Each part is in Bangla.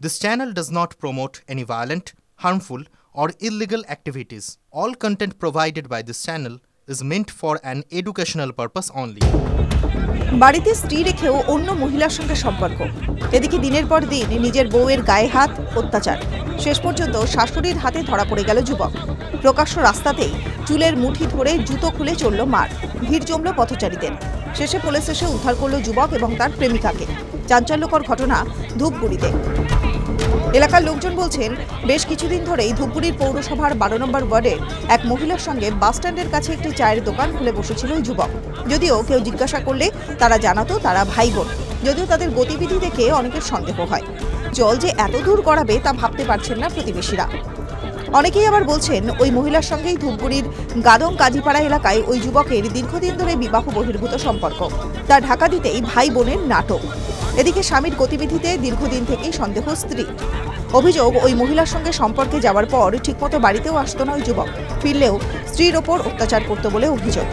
This channel does not promote any violent, harmful, or illegal activities. All content provided by this channel is meant for an educational purpose only. বাড়িতে স্ত্রী রেখেও অন্য মহিলার সঙ্গে সম্পর্ক, এদিকে দিনের পর দিন নিজের বউয়ের গায়ে হাত, অত্যাচার। শেষ পর্যন্ত শাশুড়ির হাতে ধরা পড়ে গেল যুবক। প্রকাশ্য রাস্তাতেই চুলের মুঠি ধরে জুতো খুলে চলল মার। ভিড় জমল পথচারীদের। শেষে পুলিশ এসে উদ্ধার করল যুবক এবং তার প্রেমিকাকে। চাঞ্চল্যকর ঘটনা ধূপগুড়িতে। এলাকার লোকজন বলছেন, বেশ কিছুদিন ধরেই ধূপগুড়ির পৌরসভার 12 নম্বর ওয়ার্ডের এক মহিলার সঙ্গে বাসস্ট্যান্ডের কাছে একটি চায়ের দোকান খুলে বসেছিল ওই যুবক। যদিও কেউ জিজ্ঞাসা করলে তারা জানাতো তারা ভাই বোন। যদিও তাদের গতিবিধি দেখে অনেকের সন্দেহ হয়। জল যে এত দূর গড়াবে তা ভাবতে পারছেন না প্রতিবেশীরা। অনেকেই আবার বলছেন, ওই মহিলার সঙ্গেই ধূপগুড়ির গাদং কাজীপাড়া এলাকায় ওই যুবকের দীর্ঘদিন ধরে বিবাহ বহির্ভূত সম্পর্ক। তা ঢাকা দিতেই ভাই বোনের নাটক। এদিকে স্বামীর গতিবিধিতে দীর্ঘদিন থেকেই সন্দেহ স্ত্রী। অভিযোগ, ওই মহিলার সঙ্গে সম্পর্কে যাওয়ার পর ঠিকমতো বাড়িতেও আসতো না ওই যুবক। ফিরলেও স্ত্রীর ওপর অত্যাচার করত বলে অভিযোগ।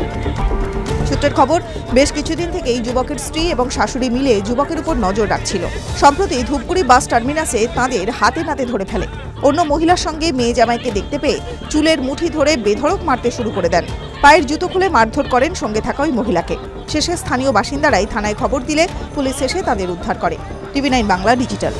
সূত্রের খবর, বেশ কিছুদিন থেকেই যুবকের স্ত্রী এবং শাশুড়ি মিলে যুবকের উপর নজর রাখছিল। সম্প্রতি ধূপগুড়ি বাস টার্মিনাসে তাঁদের হাতে নাতে ধরে ফেলে। অন্য মহিলার সঙ্গে মেয়ে জামাইকে দেখতে পেয়ে চুলের মুঠি ধরে বেধড়ক মারতে শুরু করে দেন। পায়ের জুতো খুলে মারধর করেন সঙ্গে থাকা ওই মহিলাকে। শেষে স্থানীয় বাসিন্দারাই থানায় খবর দিলে পুলিশ এসে তাদের উদ্ধার করে। টিভি9 বাংলা ডিজিটাল।